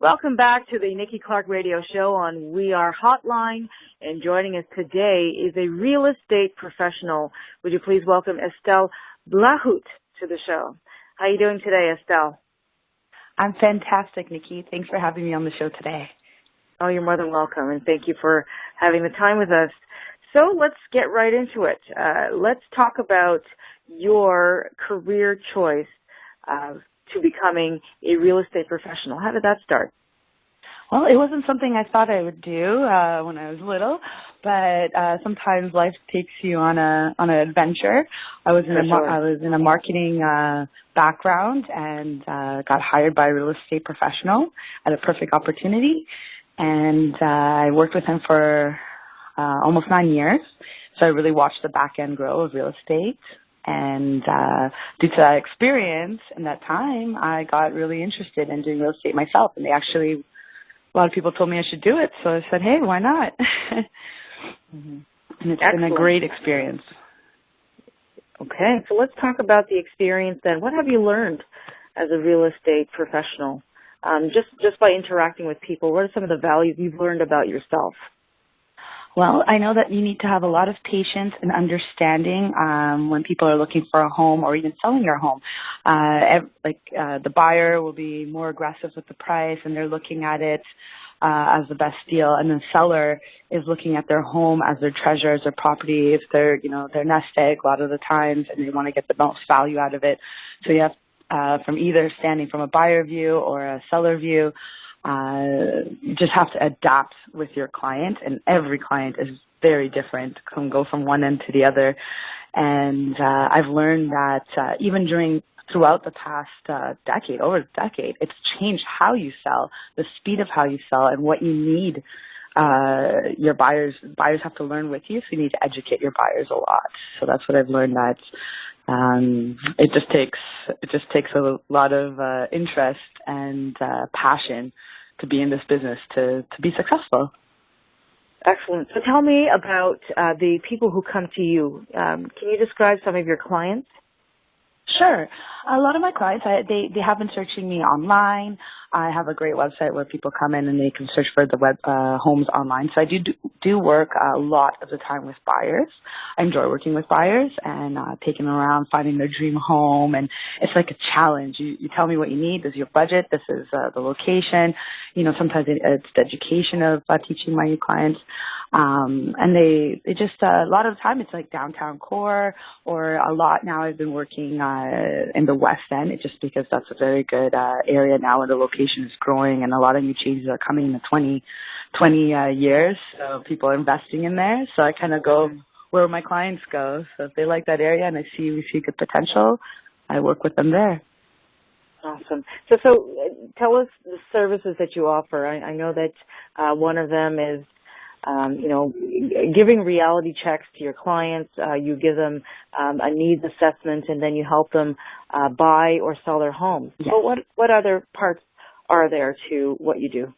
Welcome back to the Nikki Clarke Radio Show on We Are Hotline. And joining us today is a real estate professional. Would you please welcome Estelle Blahut to the show? How are you doing today, Estelle? I'm fantastic, Nikki. Thanks for having me on the show today. Oh, you're more than welcome, and thank you for having the time with us. So let's get right into it. Let's talk about your career choice to becoming a real estate professional. How did that start? Well, it wasn't something I thought I would do when I was little, but sometimes life takes you on an adventure. I was in a marketing background and got hired by a real estate professional at a perfect opportunity, and I worked with him for almost 9 years. So I really watched the back end grow of real estate. And due to that experience and that time, I got really interested in doing real estate myself. And a lot of people told me I should do it. So I said, hey, why not? And it's been a great experience. Okay, so let's talk about the experience then. What have you learned as a real estate professional? Just by interacting with people, what are some of the values you've learned about yourself? Well, I know that you need to have a lot of patience and understanding when people are looking for a home or even selling your home. The buyer will be more aggressive with the price, and they're looking at it as the best deal, and the seller is looking at their home as their treasure, as their property. If they're nest egg a lot of the times, and they want to get the most value out of it. So you have from either standing from a buyer view or a seller view. You just have to adapt with your client, and every client is very different, can go from one end to the other. And I've learned that even throughout the past over a decade, it's changed how you sell, the speed of how you sell, and what you need. Your buyers have to learn with you, so you need to educate your buyers a lot. So that's what I've learned, that it just takes a lot of interest and passion to be in this business to be successful. Excellent. So tell me about the people who come to you. Can you describe some of your clients? Sure. A lot of my clients, they have been searching me online. I have a great website where people come in and they can search for the homes online. So I do work a lot of the time with buyers. I enjoy working with buyers and taking them around, finding their dream home. And it's like a challenge. You tell me what you need. This is your budget. This is the location. Sometimes it's the education of teaching my new clients. And they just, a lot of the time it's like downtown core, or a lot now I've been working in the West End. It's just because that's a very good area now, where the location is growing and a lot of new changes are coming in the 20 years. So people are investing in there. So I kind of go where my clients go. So if they like that area and we see good potential, I work with them there. Awesome. So tell us the services that you offer. I know that one of them is giving reality checks to your clients. You give them a needs assessment, and then you help them buy or sell their home. Yes. But what other parts are there to what you do?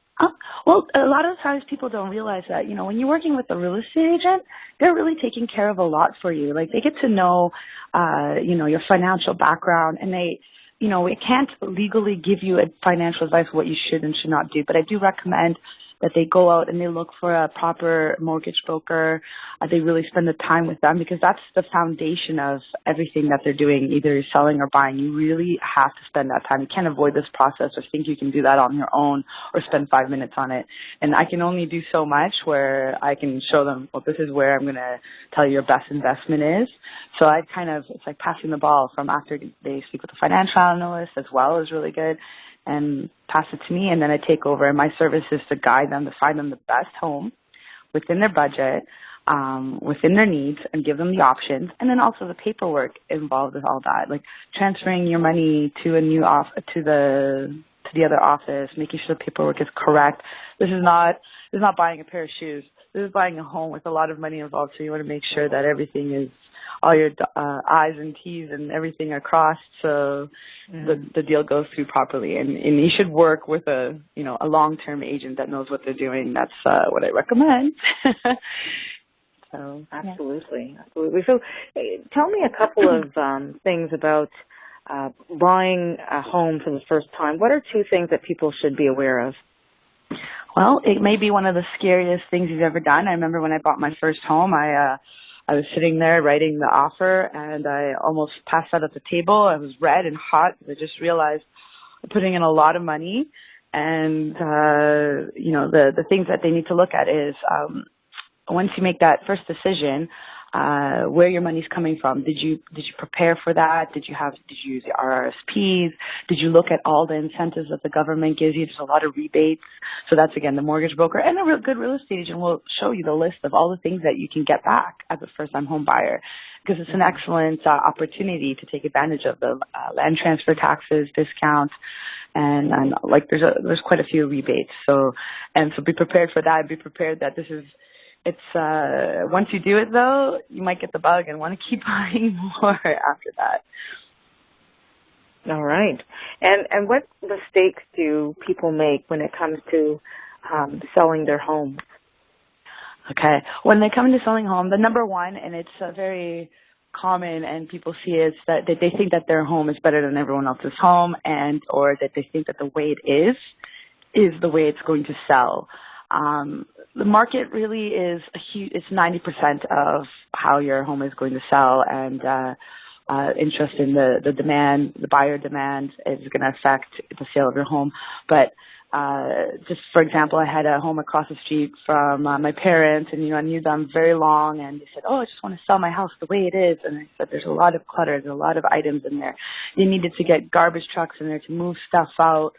Well, a lot of times people don't realize that, when you're working with a real estate agent, they're really taking care of a lot for you. Like, they get to know, your financial background, and they, it can't legally give you a financial advice what you should and should not do. But I do recommend that they go out and they look for a proper mortgage broker. They really spend the time with them, because that's the foundation of everything that they're doing, either selling or buying. You really have to spend that time. You can't avoid this process or think you can do that on your own or spend 5 minutes on it. And I can only do so much, where I can show them, well, this is where I'm going to tell you your best investment is. So it's like passing the ball from after they speak with the financial analyst as well is really good, and pass it to me, and then I take over. And my service is to guide them to find them the best home within their budget, within their needs, and give them the options. And then also the paperwork involved with all that, like transferring your money to the other office, making sure the paperwork is correct. This is not buying a pair of shoes. This is buying a home with a lot of money involved. So you want to make sure that everything is, all your I's and T's and everything are crossed, so the deal goes through properly. And you should work with a long-term agent that knows what they're doing. That's what I recommend. So absolutely. So tell me a couple of things about buying a home for the first time. What are two things that people should be aware of? Well, it may be one of the scariest things you've ever done. I remember when I bought my first home, I was sitting there writing the offer, and I almost passed out at the table. I was red and hot. I just realized I'm putting in a lot of money, and the things that they need to look at is once you make that first decision, where your money's coming from. Did you prepare for that? Did you use the RRSPs? Did you look at all the incentives that the government gives you? There's a lot of rebates. So that's, again, the mortgage broker and a good real estate agent will show you the list of all the things that you can get back as a first-time home buyer, because it's an excellent opportunity to take advantage of the land transfer taxes, discounts, and like there's quite a few rebates. So be prepared for that. Be prepared that once you do it, though, you might get the bug and want to keep buying more after that. All right. And what mistakes do people make when it comes to selling their home? Okay. When they come to selling home, the number one, and it's very common and people see it, is that they think that their home is better than everyone else's home, or that they think that the way it is the way it's going to sell. The market really is it's 90% of how your home is going to sell, and interest in the demand, the buyer demand is going to affect the sale of your home. But just for example, I had a home across the street from my parents, and I knew them very long, and they said, "Oh, I just want to sell my house the way it is." And I said, "There's a lot of clutter, there's a lot of items in there. You needed to get garbage trucks in there to move stuff out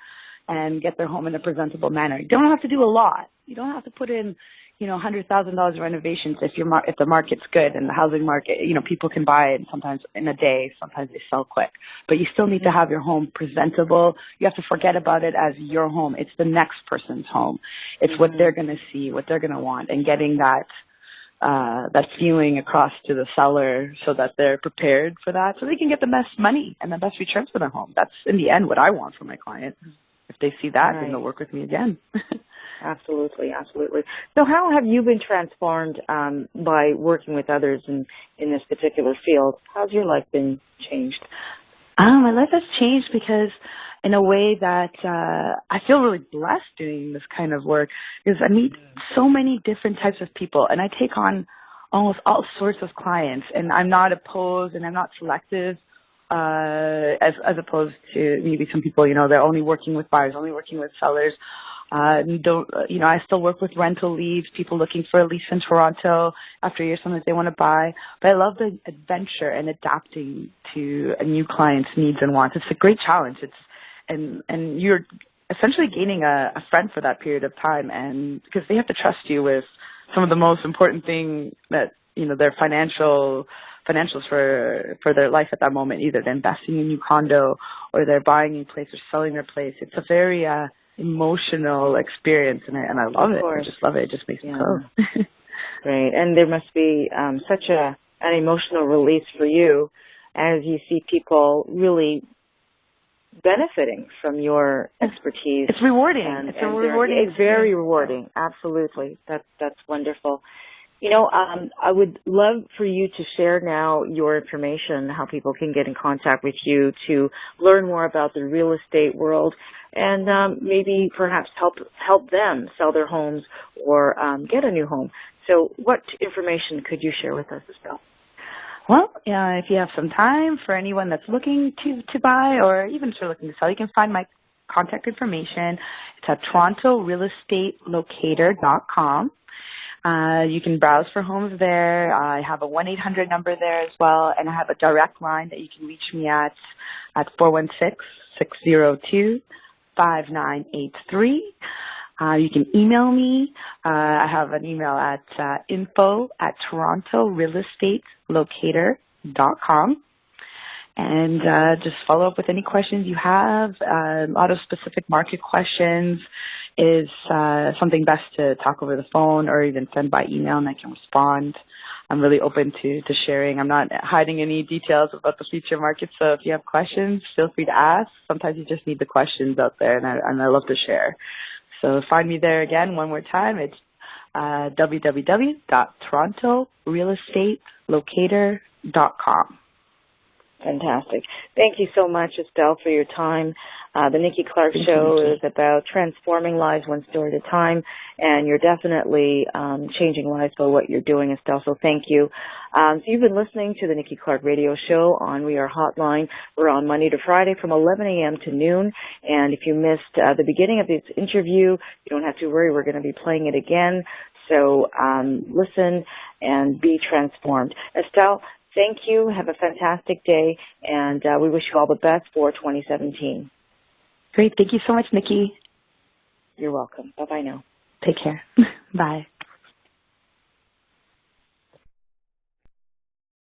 and get their home in a presentable manner. You don't have to do a lot. You don't have to put in, $100,000 renovations if the market's good and the housing market, people can buy it sometimes in a day, sometimes they sell quick. But you still need to have your home presentable. You have to forget about it as your home. It's the next person's home. It's what they're going to see, what they're going to want, and getting that feeling across to the seller so that they're prepared for that, so they can get the best money and the best returns for their home. That's in the end what I want from my client. If they see that, then they'll work with me again. Absolutely, absolutely. So how have you been transformed by working with others in this particular field? How's your life been changed? My life has changed because in a way that I feel really blessed doing this kind of work, because I meet so many different types of people, and I take on almost all sorts of clients, and I'm not opposed and I'm not selective. As opposed to maybe some people, they're only working with buyers, only working with sellers. I still work with rental leads, people looking for a lease in Toronto after a year, something they want to buy. But I love the adventure and adapting to a new client's needs and wants. It's a great challenge. And you're essentially gaining a friend for that period of time, and because they have to trust you with some of the most important thing that, their financials for their life at that moment. Either they're investing in a new condo, or they're buying a new place, or selling their place. It's a very emotional experience, and I love it. I just love it. It just makes me go. Great. And there must be such an emotional release for you as you see people really benefiting from your expertise. It's rewarding. It's very rewarding. Absolutely. That's wonderful. I would love for you to share now your information, how people can get in contact with you to learn more about the real estate world, and maybe perhaps help them sell their homes or get a new home. So what information could you share with us, Estelle? Well, if you have some time, for anyone that's looking to buy, or even if you're looking to sell, you can find my contact information. It's at TorontoRealEstateLocator.com. You can browse for homes there. I have a 1-800 number there as well, and I have a direct line that you can reach me at 416-602-5983. You can email me. I have an email at info@TorontoRealEstateLocator.com. And just follow up with any questions you have. Auto-specific market questions is something best to talk over the phone or even send by email, and I can respond. I'm really open to sharing. I'm not hiding any details about the future market, so if you have questions, feel free to ask. Sometimes you just need the questions out there, and I love to share. So find me there again one more time. It's www.TorontoRealEstateLocator.com. Fantastic. Thank you so much, Estelle, for your time. The Nikki Clarke Show is about transforming lives one story at a time, and you're definitely changing lives by what you're doing, Estelle, so thank you. So you've been listening to the Nikki Clarke Radio Show on We Are Hotline. We're on Monday to Friday from 11 a.m. to noon, and if you missed the beginning of this interview, you don't have to worry. We're going to be playing it again, so listen and be transformed. Estelle, thank you. Have a fantastic day, and we wish you all the best for 2017. Great. Thank you so much, Nikki. You're welcome. Bye-bye now. Take care. Bye.